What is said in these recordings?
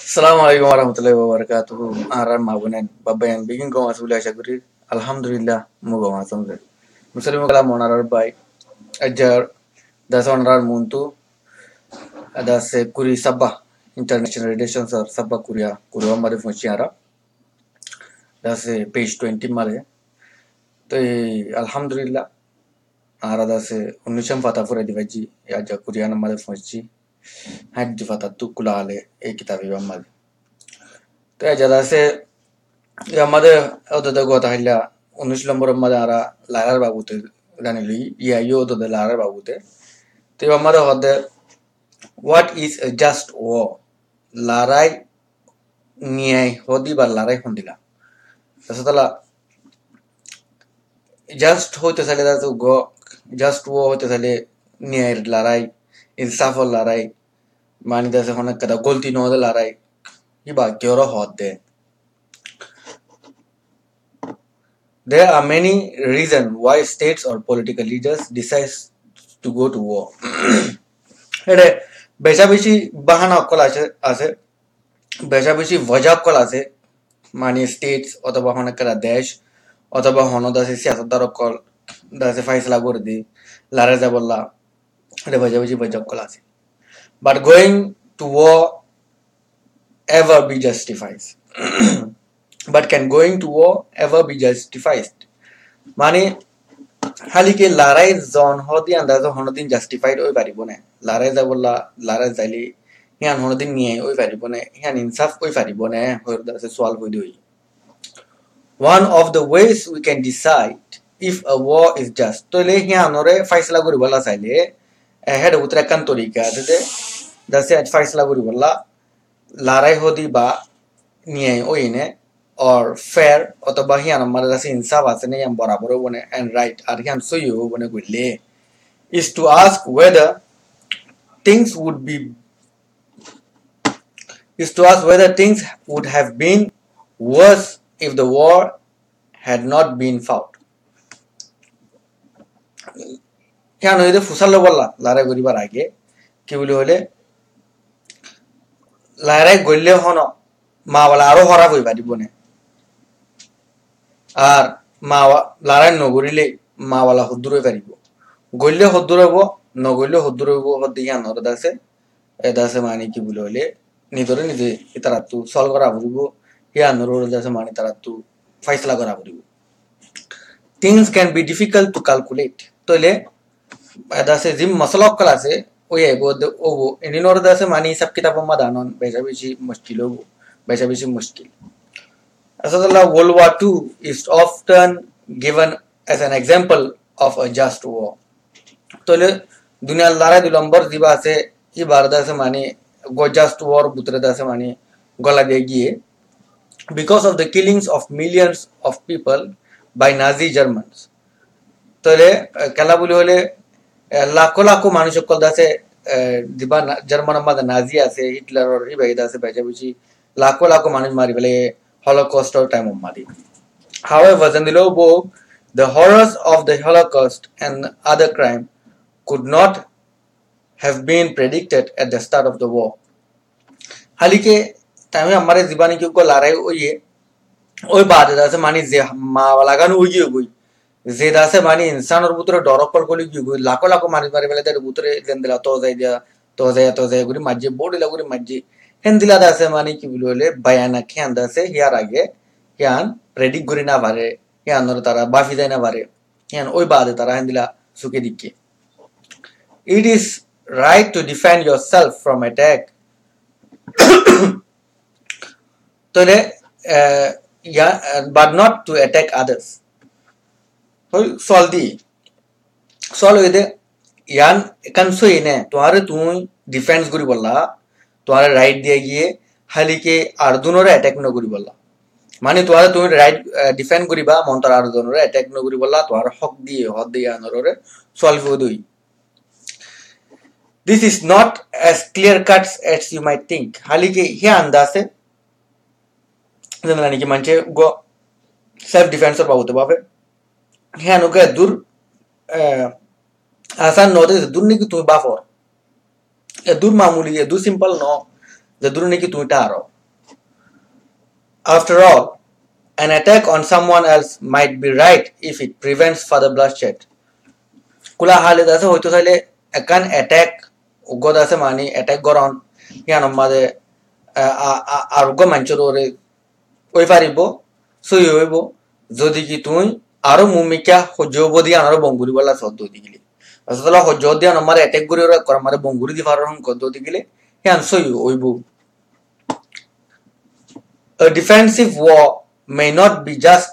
Assalamualaikum warahmatullahi wabarakatuh. Aran mabunen babayan bigin ko masula syakuri. Alhamdulillah mo go masumre. Muslim kala monarar bay. Ajar das onarar muntu ada se kuri sabba international relations or sabba kuriya mare funchiara. Das page 20 mare. To alhamdulillah ara das unnisham fata fure divaji aja kuriya na mare funchi. Had fata tu kulale e kitabi mare. তো যারা আছে আমাদের ওদের কথা হইলা 19 নম্বর আমাদের আরা লারার বাবুতে জানিলি ইও ওদের লারার বাবুতে তো আমাদের হদে হোয়াট ইজ এ জাস্ট ও লড়াই নিয়াই হদি বা লড়াই হন্দিলা তাছাড়া জাস্ট হইতে চাইলে তো গো জাস্ট ও হইতে চাইলে নিয়াইর লড়াই ইনসাফর লড়াই মানি দাসে অনেক কথা গলতি নহদে লড়াই ইবা কেউর হদে There are many reasons why states or political leaders decide to go to war. এটা বেশা বেশি বাহানা অকল আছে বেশা বেশি ওয়াজা অকল আছে মানে স্টেটস অথবা হনকারা দেশ অথবা হনদাসে সিয়াসতদার অকল দাসে ফাইসলা করে দি লারে যাবল্লা এটা বেশা বেশি ওয়াজা অকল আছে but going to war ever be justified but can going to war ever be justified মানে খালি কে লড়াই জন হদি আন্দাজ হনদিন জাস্টিফাইড ওই পারিব না লড়াই যাবলা লড়াই যাইলি হিয়ান হনদিন নিয়ে ওই পারিব না হিয়ান ইনসাফ ওই পারিব না হরদাসে সলভ হই দই one of the ways we can decide if a war is just তো লে হিয়ানরে ফয়সালা করি বলা চাইলে হেড উতরা কান তরিকা আছে দাসে ফয়সালা করি বলা লড়াই হদি বা নিয়ে ওই নে or fair অথবা হিয়ান আমার কাছে ইনসাফ আছে না ইয়াম বরাবর বনে and right আর হিয়ান সই বনে কইলে is to ask whether things would have been worse if the war had not been fought হিয়ান হইতে ফুসালো বললা লড়াই করিবার আগে কি বলি হলে লড়াই গইলে হন মা বলা আরো হরা হই পারিব না আর মা লড়াই নগরিলে মাওয়ালা হদ্দুর হয়ে পারিব গইলে হদ্দুর হইব নগইলে হদ্দুর হইব হদ্দিয়া নরদাসে এদাসে মানে কি বলে হলে নিজরে নিজে ইতারাতু সলভ করা পড়িব ইয়া নরদাসে মানে তারাতু ফয়সালা করা পড়িব things can be difficult to calculate তোলে এদাসে জিম মসলা কল আছে ওই ও ইনি নরদাসে মানে সব কিতাব মাদানন বেশা বেশি মুশকিল হবো বেশা বেশি মুশকিল World War II is often given as an example of a just war. তোলে দুনিয়ার লড়াই 2 নম্বর দিবা আছে ই বারদাসে মানে গো জাস্ট ওয়ার বুতরেদাসে মানে গলা দিয়ে গিয়ে because of the killings of millions of people by Nazi Germans. তোলে খেলা বলি হলে লাখো লাখো মানুষ সকল দাসে দিবা জার্মান মাদা নাজি আছে হিটলার আর ই বাইদাসে বেজা বেশি লাখো লাখো মানুষ মারি বলে Holocaust or time of Madi. However, the horrors of the Holocaust and other crime could not have been predicted at the start of the war. Halike time हमारे जीवानी क्यों को लड़ाई हुई है ओई बात है दासे मानी जे मावलागन हुई गई जे दासे मानी इंसान और बुतरे डॉरक पर कोली क्यों गई लाखों लाखों मानी मारे वाले तेरे बुतरे जंदिला तो जाए गुरी मज्जे बोर्ड ला गुरी मज्जे হেন্দিলা দাসে মানে কি বলে বায়ানা খেয়ান দাসে হিয়ার আগে হিয়ান প্রেডিক করি না পারে হিয়ান তারা বাফি যায় না পারে হিয়ান ওই বাদে তারা হেন্দিলা সুকে দিকে it is right to defend yourself from attack তোরে but not to attack others সল হইদে ইয়ান একান সই নে তোরে তুই ডিফেন্স করি বললা তোমার রাইট দিয়ে গিয়ে হালিকে আর দুনোরে অ্যাটাক ন করি বললা মানে তোমার তুমি রাইট ডিফেন্ড করিবা মন্তর আর দুনোরে অ্যাটাক ন করি বললা তোমার হক দিয়ে আনরে সলভ হই this is not as clear cuts as you might think হালিকে হে আন্দাসে জানা নাকি মানে গো সেলফ ডিফেন্সর পাবতে পাবে হ্যাঁ নোকে দূর আসান নদে দূর নাকি তুমি বাফর এ দূর মামুলি এ দূর সিম্পল ন যে দূর নাকি তুমি Taro After all, an attack on someone else might be right if it prevents further bloodshed. Kula hale dase hoito sale ekan attack ugo dase mani attack goron hiano made arugo manchorore ওই পারিব সই হইব যদি কি তুই আরো মুমিকা হজব দি আনার বঙ্গুরি বলা সদ্দ দিগিলি আসলে হজব দি আমার অ্যাটাক করি ওরা কর মানে বঙ্গুরি দি ফার হন কদ্দ দিগিলি হ্যাঁ সই হইব a defensive war may not be just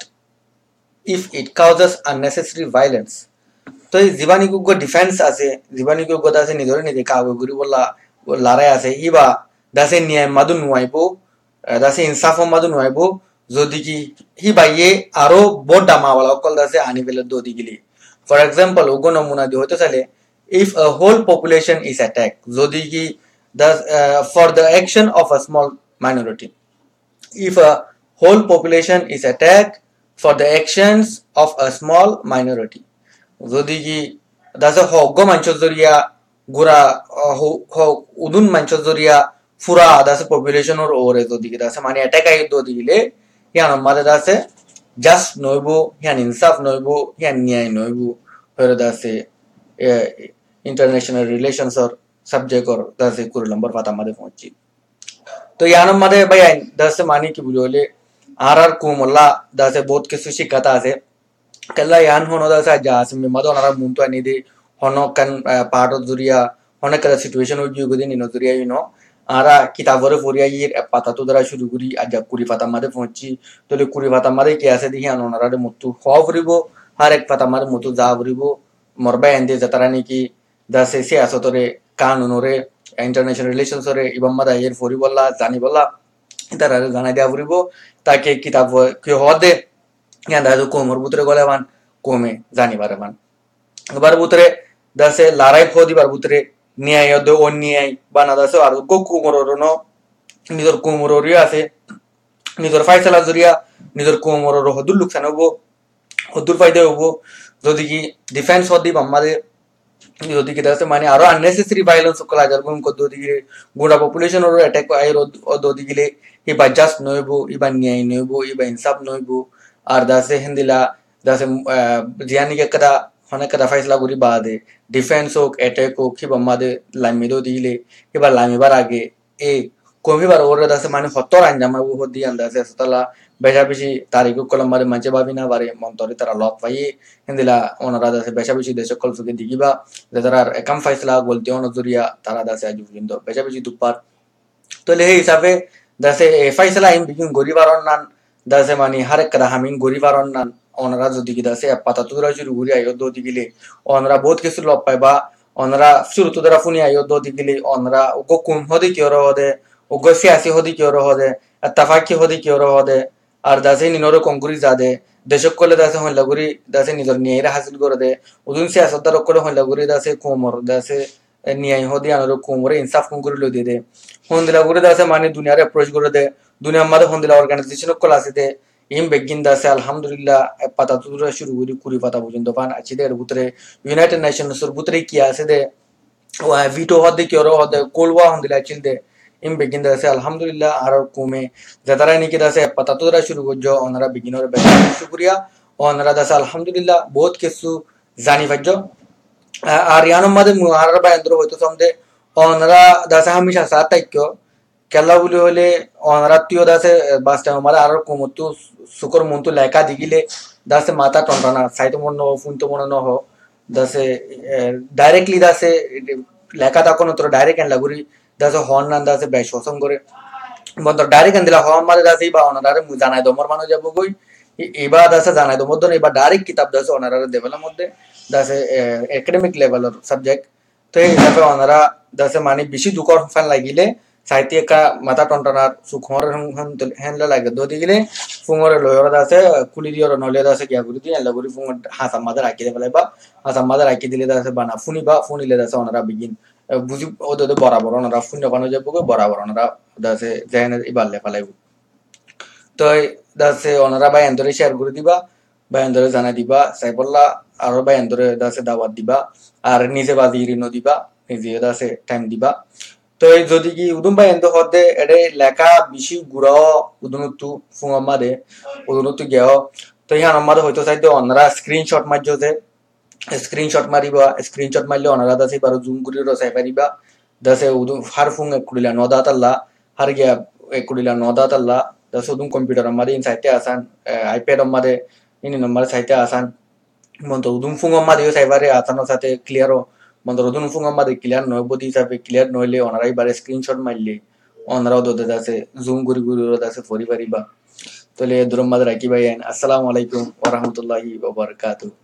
if it causes unnecessary violence তো এই জীবাণীকুগ ডিফেন্স আছে জীবাণীকুগ আছে নিজরে নিজে কাগজ করি বলা লড়াই আছে ইবা দাসে নিয়ায় মাদু নুয়াইব দাসে ইনসাফ মাদু নুয়াইব যদি কি হি বাইয়ে আরো বড় দামাওয়ালা অকল দাসে আনি ফেলে দদি গিলি ফর এক্সাম্পল উগো নমুনা দি হইতে চাইলে if a whole population is attacked যদি কি for the action of a small minority if a whole population is attacked for the actions of a small minority যদি কি দাসে হগ্গ মাঞ্চ জরিয়া গুরা উদুন মাঞ্চ জরিয়া ফুরা দাসে পপুলেশন ওর ওরে যদি কি দাসে মানে অ্যাটাক আই দদি গিলে ইয়ান মাদে দাসে জাস্ট নইবো ইয়ান ইনসাফ নইবো ইয়ান ন্যায় নইবো ফেরে দাসে इंटरनेशनल रिलेशंस और सब्जेक्ट और दासे कुर नंबर पाता मादे पहुंची तो यानम मादे भाई दासे मानी की बुझोले आरआर कुमला दासे बहुत के सुशी कथा से कल्ला यान होनो दासे जास में मदो नारा मुंतो अनिदे होनो कन पार्ट ऑफ जुरिया होने कदा सिचुएशन हो जियो गदिन इनो जुरिया यू नो आरा किताबरे फोरिया ये पाता तो दरा शुरू गुरी आज कुरी पाता मादे पहुंची तो ले कुरी पाता मादे के ऐसे दिया नो नारा दे मुत्तु खौफरिबो हर एक पाता मादे मुत्तु जावरिबो मरबा एंदे जतरानी की दासे सियासतरे कानूनरे इंटरनेशनल रिलेशंस रे इबम मादा यर फोरी बोला जानी बोला इतारे जाना दिया फुरिबो ताके किताब के होदे या दादो कोमर बुतरे गोलेवान कोमे जानी बारेवान बार बुतरे दासे लाराई फोदी बार बुतरे न्याय दो अन्याय बाना दासे आर गो कुमरोनो निजर कुमरोरिया আছে निजर ফাইসালা জরিয়া निजर কুমরোর হদুল লুকসান হবো হদুল ফায়দা হবো যদি কি ডিফেন্স হদি বাম্মাদে যদি কি দাসে মানে আরো আননেসেসারি ভায়োলেন্স কলা জারগুম কো দদি গিরে গোড়া পপুলেশন ওর অ্যাটাক আই দদি গিলে ইবা জাস্ট নইবো ইবা ন্যায় নইবো ইবা ইনসাফ নইবো আর দাসে হিন্দিলা দাসে জিয়ানি কে কদা হনে কদা ফাইসলা গুরি বাদে ডিফেন্স হোক অ্যাটাক হোক কি বাম্মাদে লামি দদি গিলে ইবা লামিবার আগে এ কমিবার ওরে দাসে মানে হতর আঞ্জামা ও হদি আন্দাসে সতলা বেশা বেশি তারিখু কলম মারে মাঝে ভাবি না বারে মন্তরে তারা লক পাইয়ে হিন্দিলা ওনারা দাসে বেশা বেশি দেশে কল সুকে দিগিবা যারা একাম ফাইসলা গলতি অনজুরিয়া তারা দাসে আজু কিন্তু বেশা বেশি দুপার তো লে হিসাবে দাসে ফাইসলা ইন বিকিন গরিবারন নান দাসে মানে হারেক কদা হামিন গরিবারন নান ওনারা যদি কি দাসে পাতা তুরা শুরু গুরি আইও দো দিগিলে ওনারা বহুত কিছু লক পাইবা ওনারা শুরু তো দরা ফুনি আইও দো দিগিলে ওনারা ওগো কুম হদি কি ওর হদে ওগো সিয়াসি হদি কি ওর হদে আত্তাফাকি হদি কি ওর হদে আর দাসে নিনরে কংগুরি জাদে দেশক কলে দাসে হন লাগুরি দাসে নিজর নিয়াইরা হাসিল করে দে উদুন সিয়াসতদার কলে হন লাগুরি দাসে কোমর দাসে নিয়াই হদি আনরে কোমরে ইনসাফ কংগুরি লো দে হন লাগুরি দাসে মানে দুনিয়ারে অ্যাপ্রোচ করে দে দুনিয়ার মধ্যে হন দিলা অর্গানাইজেশন কল আছে দে ইম বেগিন দাসে আলহামদুলিল্লাহ পাতা তুরা শুরু করি কুরি পাতা পর্যন্ত পান আছে দে বুতরে ইউনাইটেড নেশনস এর বুতরে কি আছে দে ও ভিটো হদি কি ওর হদে কোলওয়া হন দিলা চিল দে इम बिगिन दसे अल्हम्दुलिल्लाह आरो कुमे जतरा निके दसे पता तो शुरू हो जो ओनरा बिगिनर बेटा शुक्रिया ओनरा दसे अल्हम्दुलिल्लाह बहुत किसु जानी फजो आरियानो मदे मुहारा बायंद्रो होतो समदे ओनरा दसे हमेशा साथ तक्यो केला बुली होले ओनरा तियो दसे बास्टा हमारा आरो कुमतु सुकर मुंतु लेका दिगिले दसे माता टंटाना साइतो मन नो फुंतो मन नो हो दसे डायरेक्टली दसे लेका ता कोनो तो डायरेक्ट एंड लगुरी दासे हॉर्न नान दासे बैशोसम करे बंदर डायरेक्ट अंदिला हॉर्न मारे दासे इबा ओनारे मु जानाय दोमर मानो जाबो गई इबा दासे जानाय दो मदन इबा डायरेक्ट किताब दासे ओनारे देवला मध्य दासे एकेडमिक लेवल सब्जेक्ट तो हिसाबे ओनारा दासे माने बिशी दुकर फान लागिले साहित्य का माता टंटना सुखर हेनला लागे दो दिगिले फुंगरे लोयर दासे कुलिरियर नले दासे क्या गुरी दिया लगुरी फुंग हासा मादर आकी देबला बा हासा मादर आकी दिले दासे बाना फुनी बा फुनी ले दासे ओनारा बिगिन बुझी ओदो बराबर ओनारा फुन्य बानो जाबो बराबर ओनारा दासे जैन इबाले फालाइबो तो दासे ओनारा बाय अंदरे शेयर করে দিবা বাই अंदरे জানা দিবা সাইবল্লা আর বাই अंदरे দাসে দাওয়াত দিবা আর নিজে বাজি রিনো দিবা নিজে দাসে টাইম দিবা তো এই যদি কি উদুম ভাই এন্দ হদে এডে লেখা বেশি গুড়াও উদুনুতু ফুঙম্মাদে উদুনুতু গেও তো ইহান আমাদে হয়তো চাইতে অনারা স্ক্রিনশট মারজতে স্ক্রিনশট মারিবা স্ক্রিনশট মারলে অনারা দাসে বারো জুম করে রসাই পারিবা দাসে উদুম হার ফুং একুড়িলা নদাতাল্লা হার গিয়া একুড়িলা নদাতাল্লা দাসে উদুম কম্পিউটার আমাদে ইন সাইতে আসান আইপ্যাড আমাদে ইনি নম্বর সাইতে আসান মন্ত উদুম ফুং আমাদে সাইবারে আসানোর সাথে ক্লিয়ারও মন্ত উদুম ফুং আমাদে ক্লিয়ার নয় বদি হিসাবে ক্লিয়ার নইলে অনারাই বারে স্ক্রিনশট মারলে অনারাও দোদে দাসে জুম করে করে দাসে ফরি পারিবা তাহলে দুরম মাদে রাখি ভাই আসসালামু আলাইকুম ওয়া রাহমাতুল্লাহি ওয়া বারাকাতুহু